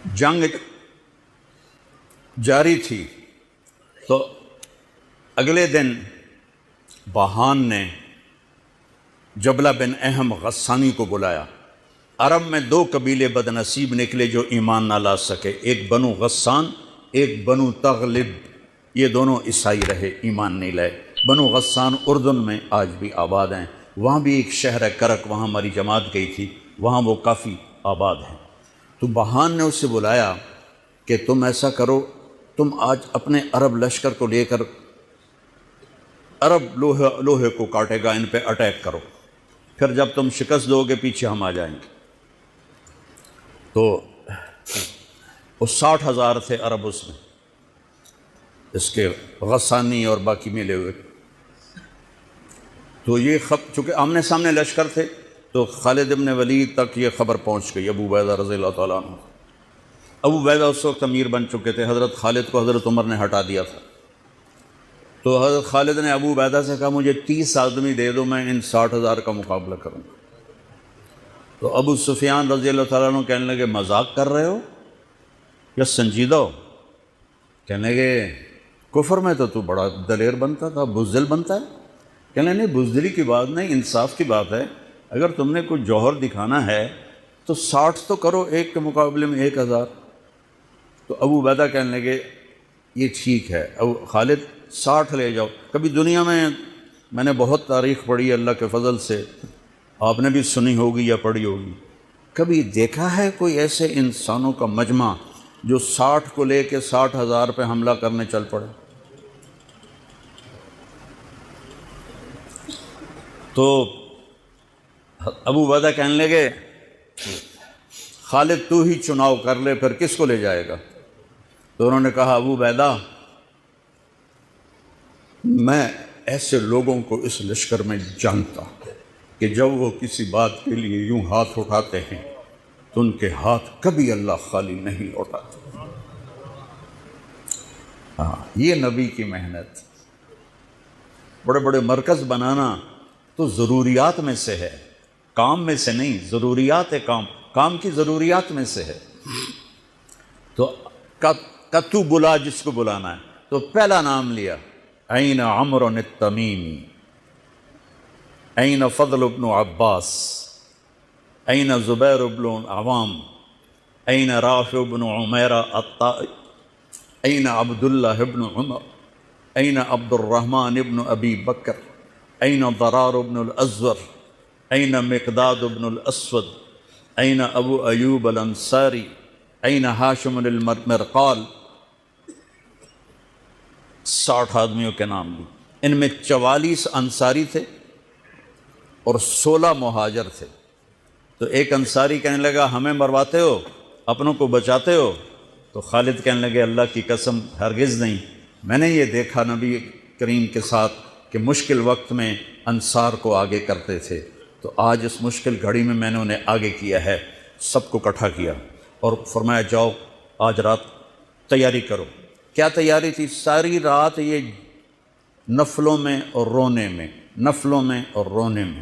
جنگ جاری تھی تو اگلے دن بہان نے جبلہ بن اہم غسانی کو بلایا۔ عرب میں دو قبیلے بد نصیب نکلے جو ایمان نہ لا سکے، ایک بنو غسان، ایک بنو تغلب۔ یہ دونوں عیسائی رہے، ایمان نہیں لائے۔ بنو غسان اردن میں آج بھی آباد ہیں، وہاں بھی ایک شہر ہے کرک، وہاں ہماری جماعت گئی تھی، وہاں وہ کافی آباد ہیں۔ تو بہان نے اسے بلایا کہ تم ایسا کرو، تم آج اپنے عرب لشکر کو لے کر عرب لوہے کو کاٹے گا، ان پہ اٹیک کرو، پھر جب تم شکست دو گے پیچھے ہم آ جائیں گے۔ تو وہ 60,000 تھے عرب اس میں، اس کے غسانی اور باقی ملے ہوئے۔ تو یہ چونکہ آمنے سامنے لشکر تھے تو خالد ابن ولید تک یہ خبر پہنچ گئی، ابو عبیدہ رضی اللہ تعالیٰ عنہ۔ ابو عبیدہ اس وقت امیر بن چکے تھے، حضرت خالد کو حضرت عمر نے ہٹا دیا تھا۔ تو حضرت خالد نے ابو عبیدہ سے کہا مجھے 30 آدمی دے دو، میں ان 60,000 کا مقابلہ کروں گا۔ تو ابو سفیان رضی اللہ تعالیٰ عنہ کہنے لگے مذاق کر رہے ہو یا سنجیدہ ہو؟ کہنے لگے کفر میں تو بڑا دلیر بنتا تھا، بزدل بنتا ہے۔ کہنے نہیں، بزدلی کی بات نہیں، انصاف کی بات ہے۔ اگر تم نے کوئی جوہر دکھانا ہے تو 60 تو کرو، ایک کے مقابلے میں 1,000۔ تو ابو عبیدہ کہنے لگے یہ ٹھیک ہے ابو خالد، 60 لے جاؤ۔ کبھی دنیا میں نے بہت تاریخ پڑھی اللہ کے فضل سے، آپ نے بھی سنی ہوگی یا پڑھی ہوگی، کبھی دیکھا ہے کوئی ایسے انسانوں کا مجمع جو 60 کو لے کے 60,000 پہ حملہ کرنے چل پڑے؟ تو ابو عبیدہ کہنے لگے خالد تو ہی چناؤ کر لے، پھر کس کو لے جائے گا؟ تو انہوں نے کہا ابو عبیدہ میں ایسے لوگوں کو اس لشکر میں جانتا ہوں کہ جب وہ کسی بات کے لیے یوں ہاتھ اٹھاتے ہیں تو ان کے ہاتھ کبھی اللہ خالی نہیں لوٹاتے۔ ہاں، یہ نبی کی محنت۔ بڑے بڑے مرکز بنانا تو ضروریات میں سے ہے، کام میں سے نہیں، ضروریات ہے، کام کی ضروریات میں سے ہے۔ تو تو بلا جس کو بلانا ہے، تو پہلا نام لیا این عمرو التمیمی، این فضل بن عباس، این زبیر بن عوام، این رافع بن عمیرہ الطائی، این عبداللہ بن عمر، این عبد الرحمن بن ابی بکر، این ضرار بن الازور، این مقداد بن الاسود، این ابو ایوب الانصاری، این ہاشم المرقال۔ 60 آدمیوں کے نام لی۔ ان میں 44 انصاری تھے اور 16 مہاجر تھے۔ تو ایک انصاری کہنے لگا ہمیں مرواتے ہو، اپنوں کو بچاتے ہو؟ تو خالد کہنے لگے اللہ کی قسم ہرگز نہیں، میں نے یہ دیکھا نبی کریم کے ساتھ کہ مشکل وقت میں انصار کو آگے کرتے تھے، تو آج اس مشکل گھڑی میں میں نے انہیں آگے کیا ہے۔ سب کو اکٹھا کیا اور فرمایا جاؤ آج رات تیاری کرو۔ کیا تیاری تھی؟ ساری رات یہ نفلوں میں اور رونے میں، نفلوں میں اور رونے میں۔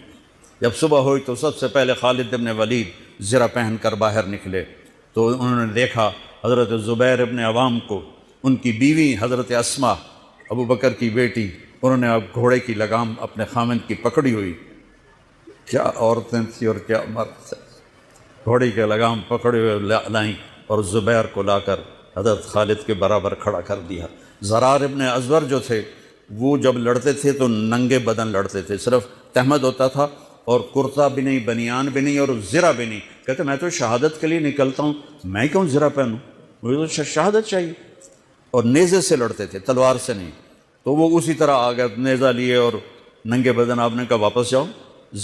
جب صبح ہوئی تو سب سے پہلے خالد ابن ولید زرہ پہن کر باہر نکلے، تو انہوں نے دیکھا حضرت زبیر ابن عوام کو، ان کی بیوی حضرت اسماء ابو بکر کی بیٹی، انہوں نے اب گھوڑے کی لگام اپنے خامند کی پکڑی ہوئی۔ کیا عورتیں تھیں اور کیا مرد تھے، گھوڑے کی لگام پکڑے ہوئے لائیں اور زبیر کو لا کر حضرت خالد کے برابر کھڑا کر دیا۔ ضرار ابن ازور جو تھے وہ جب لڑتے تھے تو ننگے بدن لڑتے تھے، صرف تہمد ہوتا تھا اور کرتا بھی نہیں، بنیان بھی نہیں اور زرہ بھی نہیں۔ کہتے میں تو شہادت کے لیے نکلتا ہوں، میں کیوں زرہ پہنوں، مجھے تو شہادت چاہیے۔ اور نیزے سے لڑتے تھے، تلوار سے نہیں۔ تو وہ اسی طرح آ گئے، نیزہ لیے اور ننگے بدن۔ آپ نے کہا واپس جاؤ،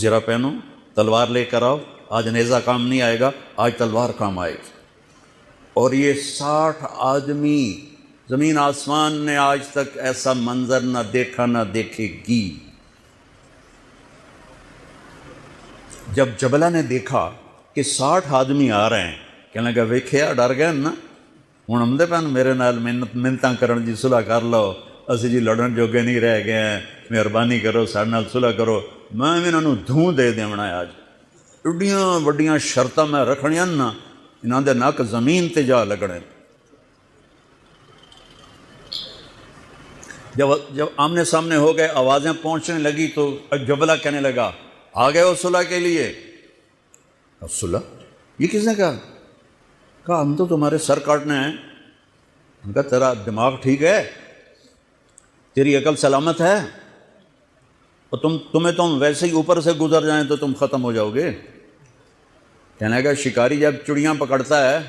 زرہ پہنو، تلوار لے کر آؤ، آج نیزہ کام نہیں آئے گا، آج تلوار کام آئے گی۔ اور یہ 60 آدمی، زمین آسمان نے آج تک ایسا منظر نہ دیکھا نہ دیکھے گی۔ جب جبلہ نے دیکھا کہ 60 آدمی آ رہے ہیں، کہنے لگا ویکھیا ڈر گئے نا، ہوں آمدے پن میرے نال منتاں کرن جی صلح کر لو، اسی جی لڑن جوگے نہیں رہ گئے ہیں، مہربانی کرو سارے نال صلح کرو۔ میں انہوں دھوں دے دیونا ہے، آج ایڈیاں وڈیاں شرطاں میں رکھنیاں نا انہاں دے نک زمین تے جا لگنے۔ جب آمنے سامنے ہو گئے، آوازیں پہنچنے لگی تو جبلہ کہنے لگا آ گئے ہو صلح کے لیے؟ صلح؟ یہ کس نے کہا؟ کہا ہم تو تمہارے سر کاٹنے ہیں۔ ان کا تیرا دماغ ٹھیک ہے؟ تیری عقل سلامت ہے؟ اور تمہیں تم ویسے ہی اوپر سے گزر جائیں تو تم ختم ہو جاؤ گے۔ کہنے لگا شکاری جب چڑیاں پکڑتا ہے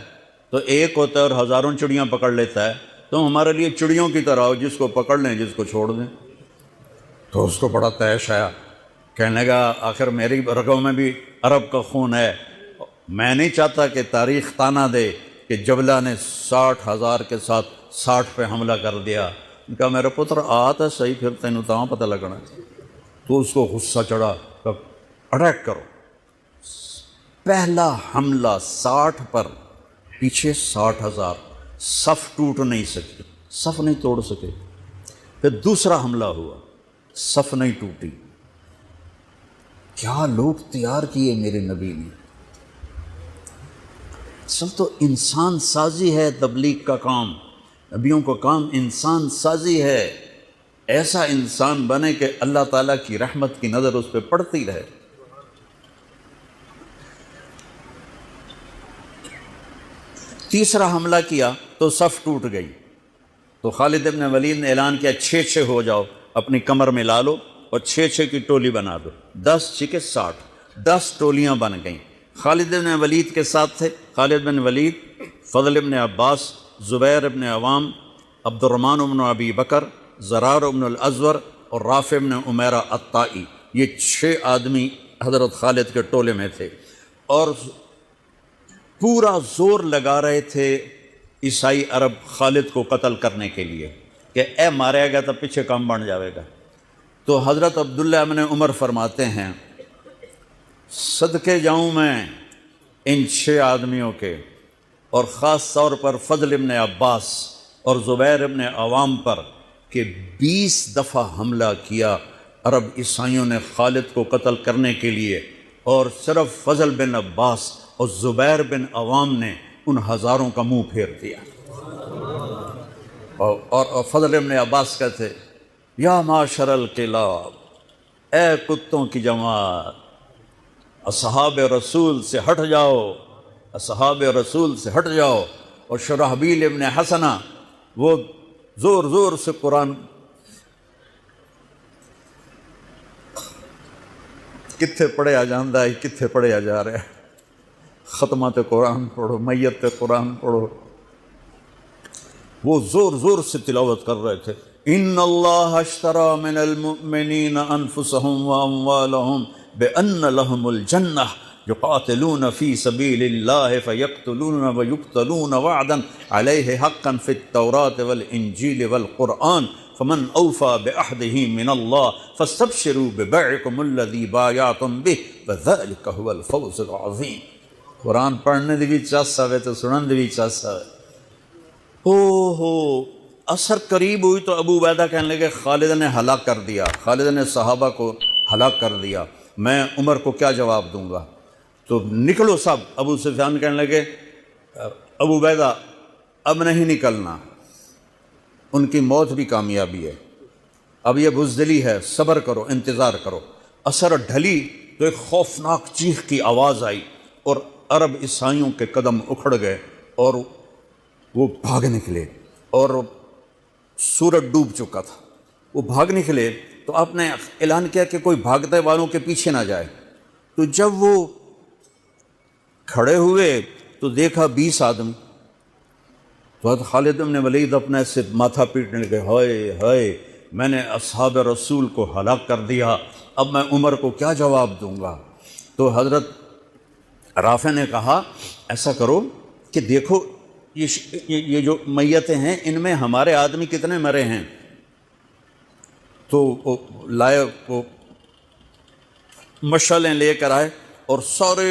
تو ایک ہوتا ہے اور ہزاروں چڑیاں پکڑ لیتا ہے، تم ہمارے لیے چڑیوں کی طرح ہو، جس کو پکڑ لیں جس کو چھوڑ دیں۔ تو اس کو بڑا طیش آیا، کہنے لگا آخر میری رگوں میں بھی عرب کا خون ہے، میں نہیں چاہتا کہ تاریخ تانا دے کہ جبلہ نے 60,000 کے ساتھ 60 پہ حملہ کر دیا۔ ان کا میرا پتر آتا صحیح، پھر تینوں تاں پتہ لگنا۔ تو اس کو غصہ چڑھا، اٹیک کرو۔ پہلا حملہ 60 پر، پیچھے 60,000، صف ٹوٹ نہیں سکے، صف نہیں توڑ سکے۔ پھر دوسرا حملہ ہوا، صف نہیں ٹوٹی۔ کیا لوگ تیار کیے میرے نبی نے۔ اصل تو انسان سازی ہے تبلیغ کا کام، نبیوں کا کام انسان سازی ہے۔ ایسا انسان بنے کہ اللہ تعالیٰ کی رحمت کی نظر اس پہ پڑتی رہے۔ تیسرا حملہ کیا تو صف ٹوٹ گئی، تو خالد بن ولید نے اعلان کیا 6 ہو جاؤ، اپنی کمر میں لا لو اور 6 کی ٹولی بنا دو۔ 10 6 60، 10 ٹولیاں بن گئیں۔ خالد بن ولید کے ساتھ تھے خالد بن ولید، فضل بن عباس، زبیر بن عوام، عبد الرحمن بن ابی بکر، زرار بن الازور اور رافع بن عمیرہ الطائی۔ یہ 6 آدمی حضرت خالد کے ٹولے میں تھے، اور پورا زور لگا رہے تھے عیسائی عرب خالد کو قتل کرنے کے لیے کہ اے ماریا گیا تو پیچھے کام بن جاوے گا۔ تو حضرت عبداللہ بن عمر فرماتے ہیں صدقے جاؤں میں ان 6 آدمیوں کے، اور خاص طور پر فضل بن عباس اور زبیر بن عوام پر، کہ 20 دفعہ حملہ کیا عرب عیسائیوں نے خالد کو قتل کرنے کے لیے، اور صرف فضل بن عباس اور زبیر بن عوام نے ان ہزاروں کا منہ پھیر دیا۔ اور فضل بن عباس کہتے یا معاشر الکلاب، اے کتوں کی جماعت، اصحاب رسول سے ہٹ جاؤ، اصحاب رسول سے ہٹ جاؤ۔ اور شرحبیل ابن حسنہ وہ زور زور سے قرآن کتھے پڑھیا جاندہ ہے، کتھے پڑھیا جا رہا ہے، ختمات قرآن پڑھو، میت قرآن پڑھو، وہ زور زور سے تلاوت کر رہے تھے۔ ان اللہ اشتری من المؤمنین انفسهم واموالهم بان لهم الجنہ یقاتلون فی سبیل اللہ فیقتلون ویقتلون وعدا علیہ حقا فی التوراة والانجیل والقرآن فمن اوفى بعہدہ من اللہ فاستبشروا ببیعکم الذی بایعتم بہ وذلک هو الفوز العظیم۔ قرآن پڑھنے دی بھی چاہتا ہے تو سنن دی بھی چاہتا ہے۔ ہو اثر قریب ہوئی تو ابو عبیدہ کہنے لگے خالد نے ہلاک کر دیا، خالد نے صحابہ کو ہلاک کر دیا، میں عمر کو کیا جواب دوں گا؟ تو نکلو سب۔ ابو سفیان کہنے لگے ابو عبیدہ اب نہیں نکلنا، ان کی موت بھی کامیابی ہے، اب یہ بزدلی ہے، صبر کرو، انتظار کرو۔ اثر ڈھلی تو ایک خوفناک چیخ کی آواز آئی، اور عرب عیسائیوں کے قدم اکھڑ گئے اور وہ بھاگ نکلے، اور سورج ڈوب چکا تھا۔ وہ بھاگ نکلے تو آپ نے اعلان کیا کہ کوئی بھاگتے والوں کے پیچھے نہ جائے۔ تو جب وہ کھڑے ہوئے تو دیکھا 20 آدمی۔ تو حضرت خالد بن ولید اپنے سے ماتھا پیٹنے لگے، ہائے ہائے میں نے اصحاب رسول کو ہلاک کر دیا، اب میں عمر کو کیا جواب دوں گا؟ تو حضرت رافع نے کہا ایسا کرو کہ دیکھو یہ جو میتیں ہیں ان میں ہمارے آدمی کتنے مرے ہیں؟ تو وہ لائے، وہ مشعلیں لے کر آئے اور سارے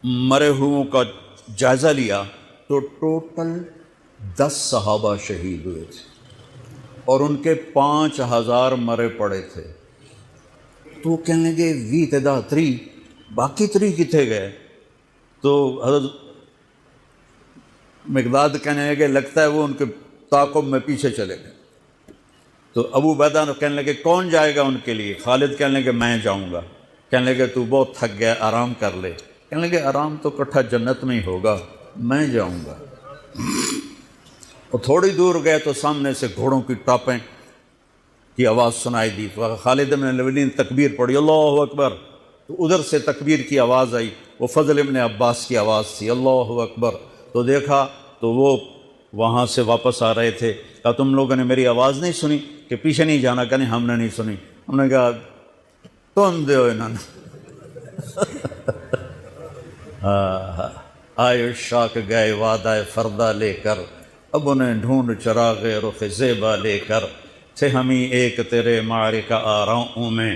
مرے ہوئوں کا جائزہ لیا، تو ٹوٹل 10 صحابہ شہید ہوئے تھے اور ان کے 5000 مرے پڑے تھے۔ تو کہنے لگے وی تدا 3 باقی 3 کتنے گئے؟ تو حضرت مقداد کہنے لگے لگتا ہے وہ ان کے تعاقب میں پیچھے چلے گئے۔ تو ابو عبیدہ کہنے لگے کون جائے گا ان کے لیے؟ خالد کہنے لگے میں جاؤں گا۔ کہنے لگے تو بہت تھک گیا، آرام کر لے۔ کہنے لگے آرام تو کٹھا جنت میں ہی ہوگا، میں جاؤں گا۔ اور تھوڑی دور گئے تو سامنے سے گھوڑوں کی ٹاپیں کی آواز سنائی دی، تو خالد بن الولید نے تکبیر پڑھی، اللہ اکبر۔ تو ادھر سے تکبیر کی آواز آئی، وہ فضل ابن عباس کی آواز تھی، اللہ اکبر۔ تو دیکھا تو وہ وہاں سے واپس آ رہے تھے۔ کہا تم لوگوں نے میری آواز نہیں سنی کہ پیچھے نہیں جانا؟ کہ نہیں ہم نے نہیں سنی۔ ہم نے کہا تم دے ہو انہوں نے آئے شاک گئے وعدہ فردہ لے کر، اب انہیں ڈھونڈ چراغ رخ زیبا لے کر، تھے ہمیں ایک تیرے معرکہ آراؤں میں،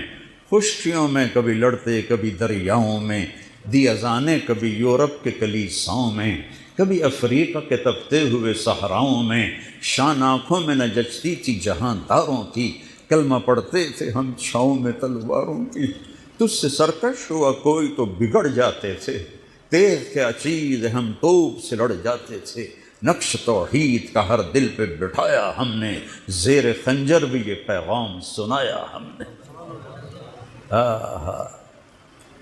خشکیوں میں کبھی لڑتے کبھی دریاؤں میں، دی اذانیں کبھی یورپ کے کلیساؤں میں، کبھی افریقہ کے تپتے ہوئے صحراؤں میں، شان آنکھوں میں نہ جچتی تھی جہاں داروں کی، کلمہ پڑھتے تھے ہم چھاؤں میں تلواروں کی، تجھ سے سرکش ہوا کوئی تو بگڑ جاتے تھے، تیز کیا چیز ہم توپ سے لڑ جاتے تھے، نقش توحید کا ہر دل پہ بٹھایا ہم نے، زیر خنجر بھی یہ پیغام سنایا ہم نے۔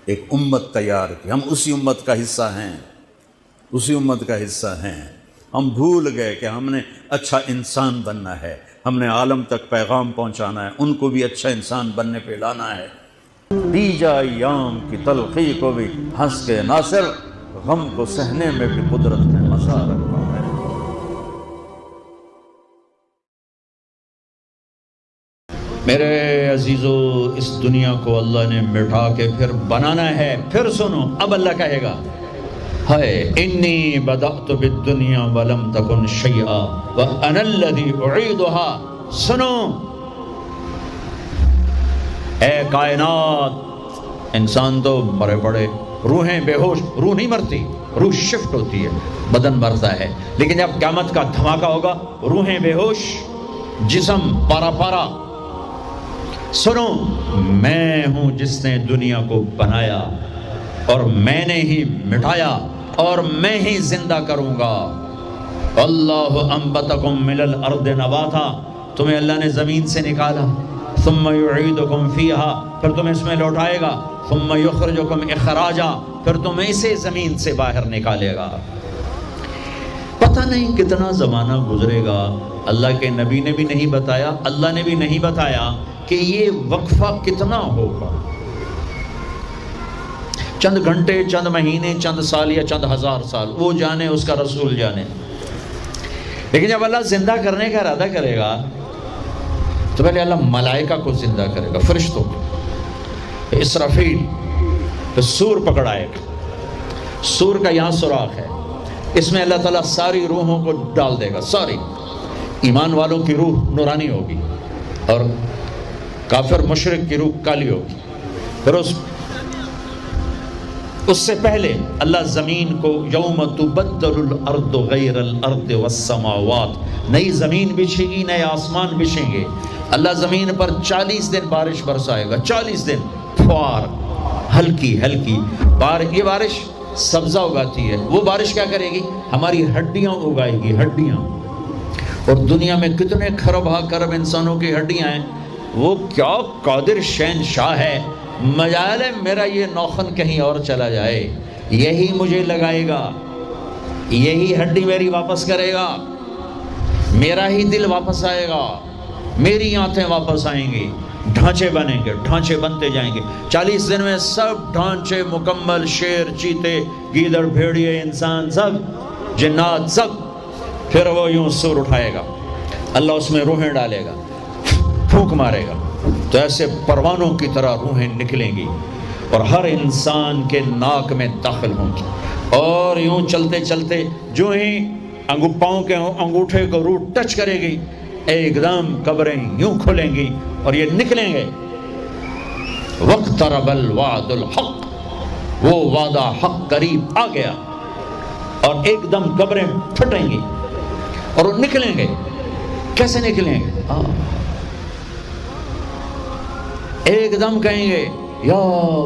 ایک امت تیار کی، ہم اسی امت کا حصہ ہیں، اسی امت کا حصہ ہیں۔ ہم بھول گئے کہ ہم نے اچھا انسان بننا ہے، ہم نے عالم تک پیغام پہنچانا ہے، ان کو بھی اچھا انسان بننے پہ لانا ہے۔ دیجا ایام کی تلخی کو بھی ہنس کے ناصر، غم کو سہنے میں بھی قدرت نے مزہ رکھا ہے۔ میرے عزیزو، اس دنیا کو اللہ نے مٹا کے پھر بنانا ہے۔ پھر سنو، اب اللہ کہے گا ہائے انی بدأت بالدنیا ولم تکن شیئا وانا الذی اعیدها۔ سنو اے کائنات، انسان تو مرے پڑے، روحیں بے ہوش، روح نہیں مرتی، روح شفٹ ہوتی ہے، بدن مرتا ہے، لیکن جب قیامت کا دھماکہ ہوگا روحیں بے ہوش، جسم پارا پارا۔ سنو، میں ہوں جس نے دنیا کو بنایا اور میں نے ہی مٹایا اور میں ہی زندہ کروں گا۔ اللہ انبتکم من الارض نباتا، تمہیں اللہ نے زمین سے نکالا، ثم یعیدکم فیہا، پھر تمہیں اس میں لوٹائے گا، ثم یخرجکم اخراجا، پھر تمہیں اسے زمین سے باہر نکالے گا۔ پتہ نہیں کتنا زمانہ گزرے گا، اللہ کے نبی نے بھی نہیں بتایا، اللہ نے بھی نہیں بتایا کہ یہ وقفہ کتنا ہوگا، چند گھنٹے، چند مہینے، چند سال یا چند ہزار سال، وہ جانے، اس کا رسول جانے۔ لیکن جب اللہ زندہ کرنے کا ارادہ کرے گا تو پہلے اللہ ملائکہ کو زندہ کرے گا، فرشتوں کو، اسرافیل، پھر سور پکڑائے گا۔ سور کا یہاں سوراخ ہے، اس میں اللہ تعالیٰ ساری روحوں کو ڈال دے گا، ساری۔ ایمان والوں کی روح نورانی ہوگی اور کافر مشرک کی روح کالی ہوگی۔ پھر اس سے پہلے اللہ زمین کو یوم تبدل الارض غیر الارض والسماوات، نئی زمین بچھے گی، نئے آسمان بچھیں گے۔ اللہ زمین پر 40 دن بارش برسائے گا، 40 دن فوار، ہلکی ہلکی یہ بارش سبزہ اگاتی ہے، وہ بارش کیا کرے گی؟ ہماری ہڈیاں اگائے گی، ہڈیاں۔ اور دنیا میں کتنے کھرب ہا کرب انسانوں کی ہڈیاں ہیں، وہ کیا قادر شہنشاہ ہے، مجال ہے میرا یہ نوخن کہیں اور چلا جائے، یہی مجھے لگائے گا، یہی ہڈی میری واپس کرے گا، میرا ہی دل واپس آئے گا، میری آنتیں واپس آئیں گی، ڈھانچے بنیں گے، ڈھانچے بنتے جائیں گے۔ 40 دن میں سب ڈھانچے مکمل، شیر، چیتے، گیدڑ، بھیڑیے، انسان، سب جنات، سب۔ پھر وہ یوں سور اٹھائے گا، اللہ اس میں روحیں ڈالے گا، پھونک مارے گا، تو ایسے پروانوں کی طرح روحیں نکلیں گی اور ہر انسان کے ناک میں داخل ہوں گی، اور یوں چلتے چلتے جو ہی پاؤں کے انگوٹھے کو روح ٹچ کرے گی، ایک دم قبریں یوں کھلیں گی اور یہ نکلیں گے۔ وَاقْتَرَبَ الْوَعْدُ الْحَقُّ، وہ وعدہ حق قریب آ گیا، اور ایک دم قبریں پھٹیں گی اور وہ نکلیں گے۔ کیسے نکلیں گے؟ ایک دم کہیں گے یا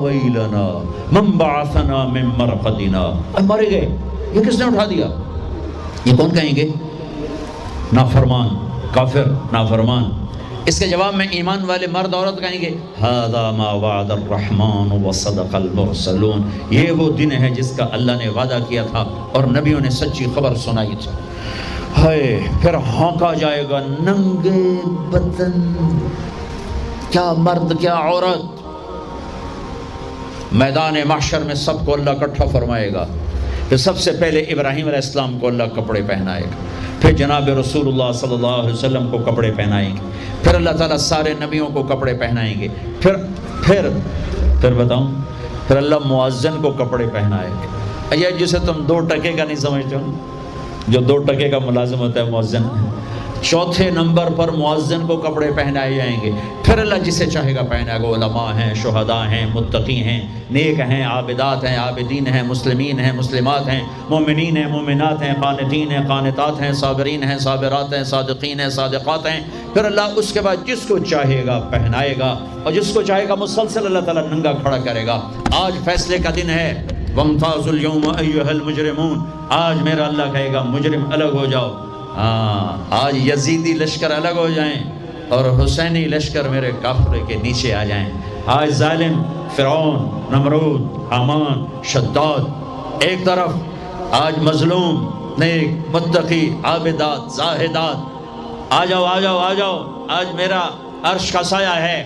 ویلنا من بعثنا من مرقدنا، مر گئے، یہ کس نے اٹھا دیا؟ یہ کون کہیں گے؟ نافرمان، کافر، نافرمان۔ اس کے جواب میں ایمان والے مرد عورت کہیں گے ھذا ما وعد الرحمن وصدق المرسلون، یہ وہ دن ہے جس کا اللہ نے وعدہ کیا تھا اور نبیوں نے سچی خبر سنائی تھی۔ ہائے، پھر ہونکا جائے گا ننگے بدن، کیا مرد کیا عورت، میدان محشر میں سب کو اللہ اکٹھا فرمائے گا۔ پھر سب سے پہلے ابراہیم علیہ السلام کو اللہ کپڑے پہنائے گا، پھر جناب رسول اللہ صلی اللہ علیہ وسلم کو کپڑے پہنائیں گے، پھر اللہ تعالیٰ سارے نبیوں کو کپڑے پہنائیں گے، پھر بتاؤں، پھر اللہ مؤذن کو کپڑے پہنائے گے۔ یہ جسے تم 2 ٹکے کا نہیں سمجھتے ہو، جو 2 ٹکے کا ملازم ہوتا ہے مؤذن، چوتھے نمبر پر مؤذن کو کپڑے پہنائے جائیں گے۔ پھر اللہ جسے چاہے گا پہنائے گا، علماء ہیں، شہداء ہیں، متقی ہیں، نیک ہیں، عابدات ہیں، عابدین ہیں، مسلمین ہیں، مسلمات ہیں، مومنین ہیں، مومنات ہیں، قانتین ہیں، قانتات ہیں، صابرین ہیں، صابرات ہیں، صادقین ہیں، صادقات ہیں۔ پھر اللہ اس کے بعد جس کو چاہے گا پہنائے گا، اور جس کو چاہے گا مسلسل اللہ تعالیٰ ننگا کھڑا کرے گا۔ آج فیصلے کا دن ہے، وَامْتَازُوا الْيَوْمَ أَيُّهَا الْمُجْرِمُونَ، آج میرا اللہ کہے گا مجرم الگ ہو جاؤ۔ آج یزیدی لشکر الگ ہو جائیں اور حسینی لشکر میرے کافرے کے نیچے آ جائیں۔ آج ظالم فرعون، نمرود، حامان، شداد ایک طرف، آج مظلوم، نیک، متقی، عابدات، زاہدات، آ جاؤ آ جاؤ آ جاؤ، آج میرا عرش کا سایہ ہے۔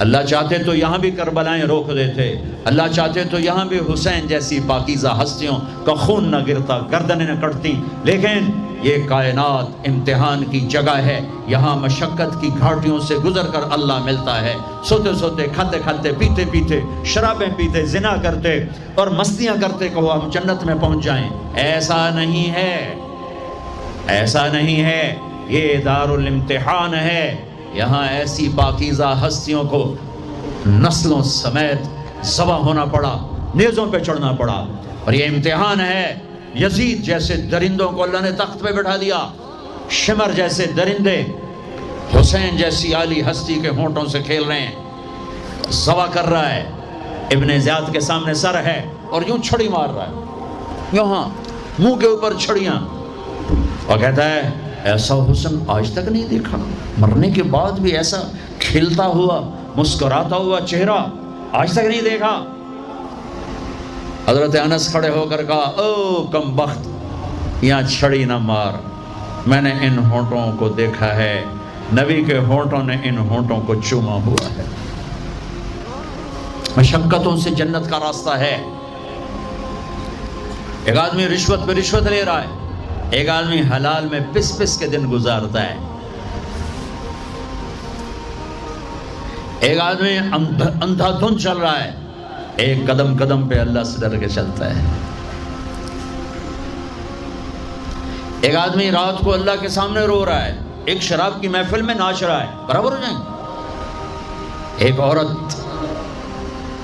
اللہ چاہتے تو یہاں بھی کربلائیں روک دیتے، اللہ چاہتے تو یہاں بھی حسین جیسی پاکیزہ ہستیوں کا خون نہ گرتا، گردنیں نہ کٹتی، لیکن یہ کائنات امتحان کی جگہ ہے، یہاں مشقت کی گھاٹیوں سے گزر کر اللہ ملتا ہے۔ سوتے سوتے، کھاتے کھاتے، پیتے پیتے، شرابیں پیتے، زنا کرتے اور مستیاں کرتے کہ ہم جنت میں پہنچ جائیں، ایسا نہیں ہے، ایسا نہیں ہے۔ یہ دار الامتحان ہے، یہاں ایسی پاکیزہ ہستیوں کو نسلوں سمیت ذبح ہونا پڑا، نیزوں پہ چڑھنا پڑا، اور یہ امتحان ہے۔ یزید جیسے درندوں کو اللہ نے تخت پہ بٹھا دیا، شمر جیسے درندے حسین جیسی عالی ہستی کے ہونٹوں سے کھیل رہے ہیں، ذبح کر رہا ہے۔ ابن زیاد کے سامنے سر ہے اور یوں چھڑی مار رہا ہے، یہاں منہ کے اوپر چھڑیاں، اور کہتا ہے ایسا حسن آج تک نہیں دیکھا، مرنے کے بعد بھی ایسا کھلتا ہوا، مسکراتا ہوا چہرہ آج تک نہیں دیکھا۔ حضرت انس کھڑے ہو کر کہا او کم بخت، یہاں چھڑی نہ مار، میں نے ان ہونٹوں کو دیکھا ہے، نبی کے ہونٹوں نے ان ہونٹوں کو چوما ہوا ہے۔ مشقتوں سے جنت کا راستہ ہے۔ ایک آدمی رشوت پہ رشوت لے رہا ہے، ایک آدمی حلال میں پس پس کے دن گزارتا ہے، ایک آدمی اندھا دھند چل رہا ہے، ایک قدم قدم پہ اللہ سے ڈر کے چلتا ہے۔ ایک آدمی رات کو اللہ کے سامنے رو رہا ہے، ایک شراب کی محفل میں ناچ رہا ہے، برابر ہو جائیں گے؟ ایک عورت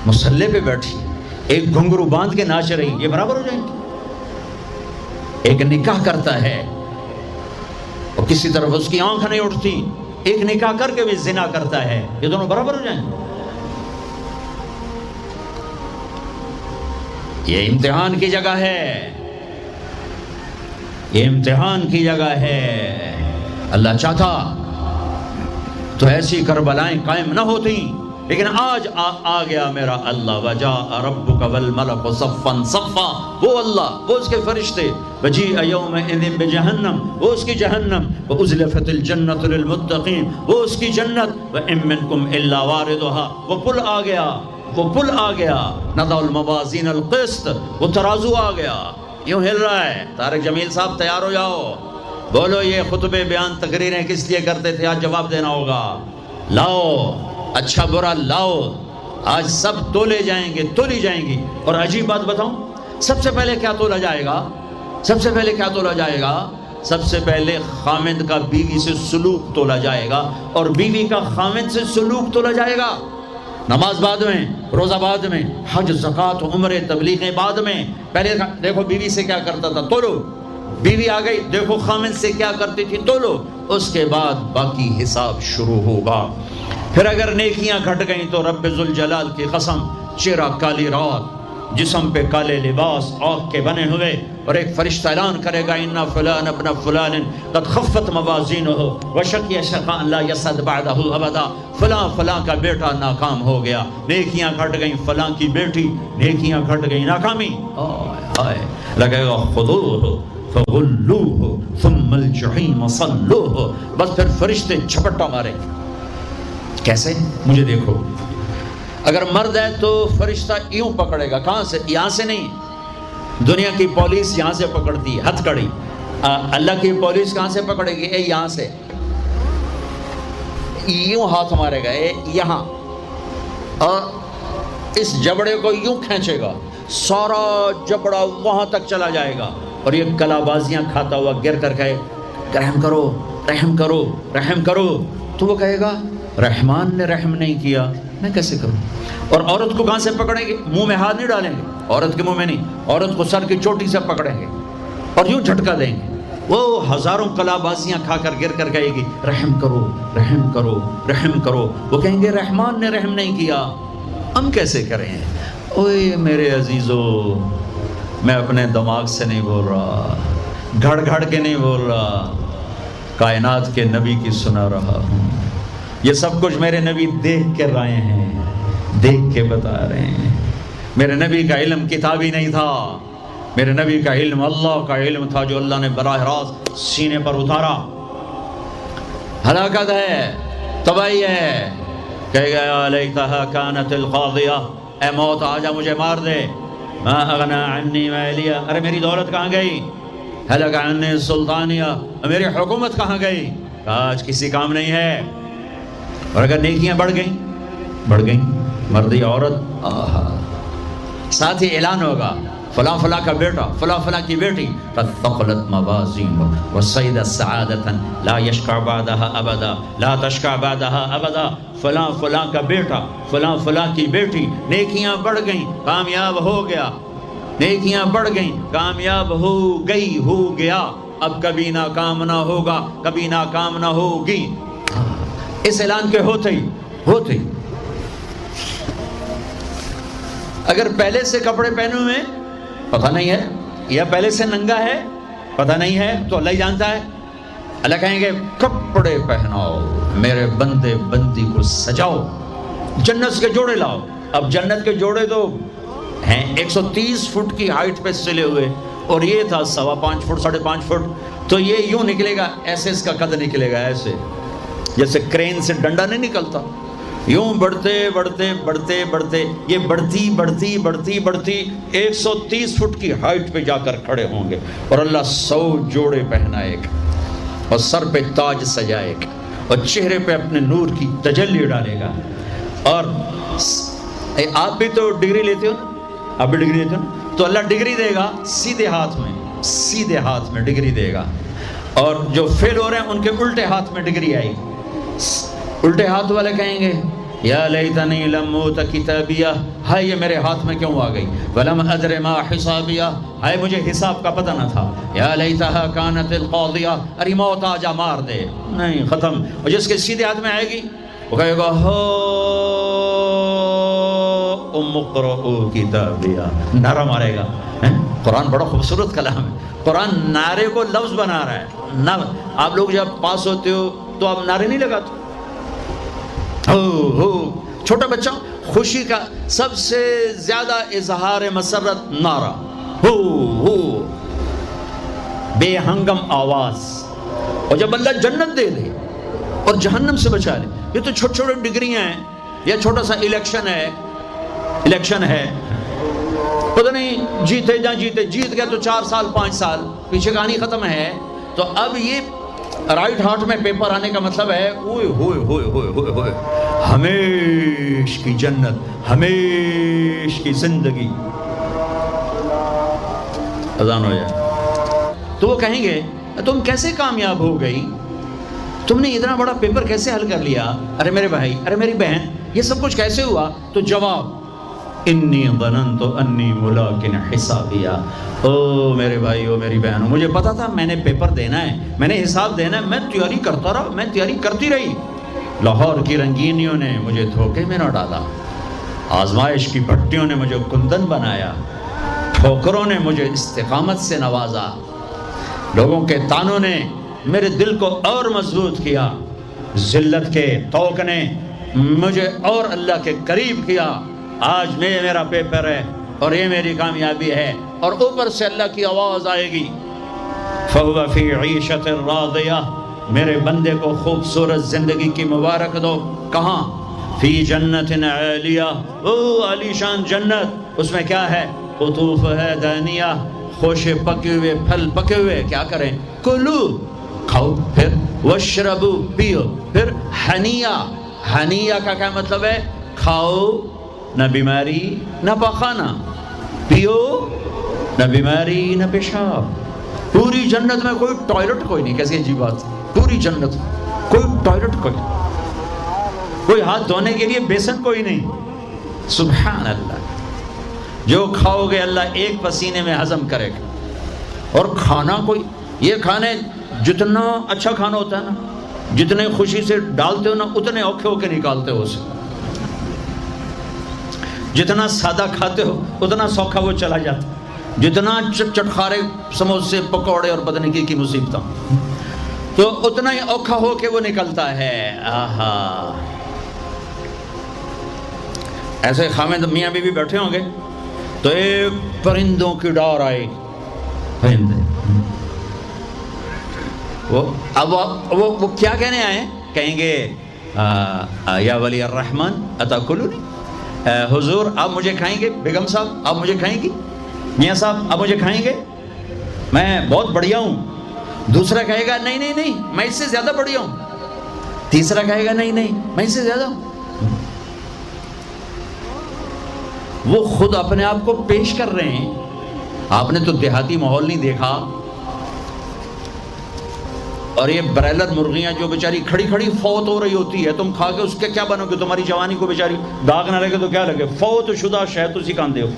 مصلی پہ بیٹھی، ایک گھنگرو باندھ کے ناچ رہی، یہ برابر ہو جائیں گے؟ ایک نکاح کرتا ہے اور کسی طرف اس کی آنکھ نہیں اٹھتی، ایک نکاح کر کے بھی زنا کرتا ہے، یہ دونوں برابر ہو جائیں گے؟ یہ امتحان کی جگہ ہے، یہ امتحان کی جگہ ہے۔ اللہ چاہتا تو ایسی کربلائیں قائم نہ ہوتی، لیکن آج آ گیا میرا اللہ، وجاء ربک والملک صفا صفا، وہ اللہ، وہ اس کے فرشتے، وجیء یومئذ بجہنم، وہ اس کی جہنم، وازلفت الجنۃ للمتقین، وہ اس کی جنت، وان منکم الا واردها، وہ پل آ گیا، وہ پل آ گیا، نضع الموازین القسط، وہ ترازو آ گیا، یوں ہل رہا ہے۔ طارق جمیل صاحب تیار ہو جاؤ، بولو یہ خطبے بیان تقریریں کس لیے کرتے تھے، آج جواب دینا ہوگا، لاؤ اچھا برا لاؤ، آج سب تولے جائیں گے، تولی جائیں گی۔ اور عجیب بات بتاؤں، سب سے پہلے کیا تولا جائے گا؟ سب سے پہلے کیا تولا جائے گا؟ سب سے پہلے خامند کا بیوی سے سلوک تولا جائے گا، اور بیوی کا خامند سے سلوک تولا جائے گا۔ نماز بعد میں، روزہ بعد میں، حج، زکوٰۃ، عمرے، تبلیغیں بعد میں۔ پہلے دیکھو بیوی سے کیا کرتا تھا، تولو، بیوی آ گئی، دیکھو خامند سے کیا کرتی تھی، تولو، اس کے بعد باقی حساب شروع ہوگا۔ پھر اگر نیکیاں گھٹ گئیں تو رب ذوالجلال کی قسم، چہرہ کالی رات، جسم پہ کالے لباس، آگ کے بنے ہوئے، اور ایک فرشتہ اعلان کرے گا ان فلان ابن فلان قد خفت موازینہ وشقی شقاء لا یسعد بعدہ ابدا، فلاں فلاں کا بیٹا ناکام ہو گیا، نیکیاں گھٹ گئیں، فلاں کی بیٹی نیکیاں گھٹ گئیں، ناکامی لگے گا خذوہ فغلوہ ثم الجحیم صلوہ، بس پھر فرشتے جھپٹا مارے. کیسے؟ مجھے دیکھو، اگر مرد ہے تو فرشتہ یوں پکڑے گا، کہاں سے؟ یہاں سے نہیں. دنیا کی پولیس یہاں سے پکڑتی ہے ہتھ کڑی، اللہ کی پولیس کہاں سے پکڑے گی؟ یہاں سے یوں ہاتھ مارے گا یہاں، اور اس جبڑے کو یوں کھینچے گا، سارا جبڑا وہاں تک چلا جائے گا، اور یہ کلا بازیاں کھاتا ہوا گر کر کہے رحم کرو رحم کرو رحم کرو، تو وہ کہے گا رحمان نے رحم نہیں کیا، میں کیسے کروں؟ اور عورت کو کہاں سے پکڑیں گے؟ منہ میں ہاتھ نہیں ڈالیں گے، عورت کے منہ میں نہیں، عورت کو سر کی چوٹی سے پکڑیں گے اور یوں جھٹکا دیں گے. وہ ہزاروں کلا بازیاں کھا کر گر کر کہے گی رحم کرو رحم کرو رحم کرو، وہ کہیں گے رحمان نے رحم نہیں کیا، ہم کیسے کریں؟ اوے میرے عزیزو، میں اپنے دماغ سے نہیں بول رہا، گھڑ گھڑ کے نہیں بول رہا، کائنات کے نبی کی سنا رہا ہوں. یہ سب کچھ میرے نبی دیکھ کے رائے ہیں، دیکھ کے بتا رہے ہیں. میرے نبی کا علم کتابی نہیں تھا، میرے نبی کا علم اللہ کا علم تھا جو اللہ نے براہ راست سینے پر اتارا. ہلاکت ہے، تباہی ہے، کہے گا یا لیتہا کانت القاضیہ، اے موت آجا مجھے مار دے. ما اغنا عنی مالیہ، ارے میری دولت کہاں گئی؟ ہلک عنی سلطانیہ، میری حکومت کہاں گئی؟ آج کسی کام نہیں ہے. اور اگر نیکیاں بڑھ گئیں مرد یا عورت، ساتھ ہی اعلان ہوگا فلاں فلاں کا بیٹا، فلاں فلاں کی بیٹی قد ثقلت موازینہ وصید سعادتا لا یشقع بعدها ابدا لا تشقع بعدها ابدا، فلاں فلاں کا بیٹا، فلاں فلاں کی بیٹی نیکیاں بڑھ گئیں، کامیاب ہو گیا، نیکیاں بڑھ گئیں، کامیاب ہو گئی، ہو گیا، اب کبھی ناکام نہ ہوگا، کبھی ناکام نہ ہوگی. اس اعلان کے ہوتے ہی اگر پہلے سے کپڑے پہنے ہوئے پتہ نہیں ہے، یا پہلے سے ننگا ہے پتہ نہیں ہے، تو اللہ ہی جانتا ہے. اللہ کہیں گے کپڑے پہناؤ، میرے بندے بندی کو سجاؤ، جنت کے جوڑے لاؤ. اب جنت کے جوڑے تو ہیں 130 فٹ کی ہائٹ پہ سلے ہوئے، اور یہ تھا 5.25 فٹ 5.5 فٹ، تو یہ یوں نکلے گا، ایسے اس کا قد نکلے گا، ایسے جیسے کرین سے ڈنڈا نہیں نکلتا، یوں بڑھتے بڑھتے بڑھتے بڑھتے یہ بڑھتی بڑھتی بڑھتی بڑھتی 130 فٹ کی ہائٹ پہ جا کر کھڑے ہوں گے، اور اللہ 100 جوڑے پہنائے گا، اور سر پہ تاج سجائے گا، اور چہرے پہ اپنے نور کی تجلی ڈالے گا. اور آپ بھی تو ڈگری لیتے ہو نا، آپ بھی ڈگری لیتے ہو نا، تو اللہ ڈگری دے گا سیدھے ہاتھ میں ڈگری دے گا، اور جو فیل ہو رہے ہیں ان کے الٹے ہاتھ میں ڈگری آئے گی. الٹے ہاتھ والے کہیں گے یا لیتنی لم اوت کتابیہ، ہائے یہ میرے ہاتھ میں کیوں آ گئی، ولم ادر ما حسابیہ، ہائے مجھے حساب کا پتہ نہ تھا، یا لیتہا کانت القاضیہ، ارے موت آجا مار دے، نہیں ختم. اور جس کے سیدھے ہاتھ میں آئے گی وہ کہے گا ہو ام اقرؤ کتابیہ، نعرہ مارے گا. قرآن بڑا خوبصورت کلام ہے، قرآن نعرے کو لفظ بنا رہا ہے. آپ لوگ جب پاس ہوتے ہو تو آپ نعرے نہیں لگاتے، ہو چھوٹا بچہ خوشی کا سب سے زیادہ اظہار مسرت نعرہ، ہو بے ہنگم آواز. اور جب اللہ جنت دے دے اور جہنم سے بچا لے، یہ تو چھوٹے چھوٹے ڈگریاں ہیں، یا چھوٹا سا الیکشن ہے، پتہ نہیں جیتے جا جیتے، جیت گیا تو 4 سال 5 سال پیچھے کہانی ختم ہے. تو اب یہ رائٹ ہارٹ میں پیپر آنے کا مطلب ہے اوئے ہوئے ہوئے ہوئے ہوئے ہوئے ہمیش کی جنت، ہمیش کی زندگی. اذان ہو جائے تو وہ کہیں گے تم کیسے کامیاب ہو گئی، تم نے اتنا بڑا پیپر کیسے حل کر لیا، ارے میرے بھائی، ارے میری بہن، یہ سب کچھ کیسے ہوا؟ تو جواب انی ظننت انی ملاق حسابیہ، او میرے بھائی، او میری بہن، مجھے پتا تھا میں نے پیپر دینا ہے، میں نے حساب دینا ہے، میں تیاری کرتا رہا، میں تیاری کرتی رہی. لاہور کی رنگینیوں نے مجھے دھوکے میں نہ ڈالا، آزمائش کی بھٹیوں نے مجھے کندن بنایا، ٹھوکروں نے مجھے استقامت سے نوازا، لوگوں کے تانوں نے میرے دل کو اور مضبوط کیا، ذلت کے طوق نے مجھے اور اللہ کے قریب کیا۔ آج میرا پیپر ہے اور یہ میری کامیابی ہے، اور اوپر سے اللہ کی آواز آئے گی فَهُوَ فِي عِيشَةٍ رَاضِيَةٍ، میرے بندے کو خوبصورت زندگی کی مبارک دو۔ کہاں؟ فی جنت عالیہ، او عالی شان جنت، اس میں کیا ہے؟ قطوفہا دانیہ، خوشے پکے ہوئے، پھل پکے ہوئے۔ کیا کریں؟ کلو، کھاؤ، پھر وشربو، پیو، پھر ہنیہ۔ ہنیہ کا کیا مطلب ہے؟ کھاؤ، نہ بیماری نہ پخانہ، پیو، نہ بیماری نہ پیشاب۔ پوری جنت میں کوئی ٹوائلٹ کوئی نہیں۔ کیسی عجیب بات، پوری جنت کوئی ٹوائلٹ کوئی نہیں، کوئی ہاتھ دھونے کے لیے بیسن کوئی نہیں۔ سبحان اللہ، جو کھاؤ گے اللہ ایک پسینے میں ہضم کرے گا۔ اور کھانا کوئی، یہ کھانے جتنا اچھا کھانا ہوتا ہے نا، جتنے خوشی سے ڈالتے ہو نا، اتنے اوکھے ہو کے نکالتے ہو اسے۔ جتنا سادہ کھاتے ہو اتنا سوکھا وہ چلا جاتا، جتنا چٹخارے سموسے پکوڑے اور پتہ نہیں کی مصیبتیں، تو اتنا ہی اوکھا ہو کے وہ نکلتا ہے۔ آہا، ایسے خامد میاں بیوی بیٹھے ہوں گے تو ایک پرندوں کی ڈار آئے، پرندے وہ کیا کہنے آئے؟ کہیں گے یا ولی الرحمن اتاکلونی، حضور آپ مجھے کھائیں گے؟ بیگم صاحب آپ مجھے کھائیں گی؟ میاں صاحب آپ مجھے کھائیں گے؟ میں بہت بڑھیا ہوں۔ دوسرا کہے گا نہیں نہیں نہیں میں اس سے زیادہ بڑھیا ہوں۔ تیسرا کہے گا نہیں نہیں میں اس سے زیادہ ہوں۔ وہ خود اپنے آپ کو پیش کر رہے ہیں۔ آپ نے تو دیہاتی ماحول نہیں دیکھا، اور یہ برائلر مرغیاں جو بیچاری کھڑی کھڑی فوت ہو رہی ہوتی ہے، تم کھا کے اس کے کیا بنو گے؟ تمہاری جوانی کو بیچاری داغ نہ لگے تو کیا لگے؟ فوت شدہ شہد اسی کھاندے ہو۔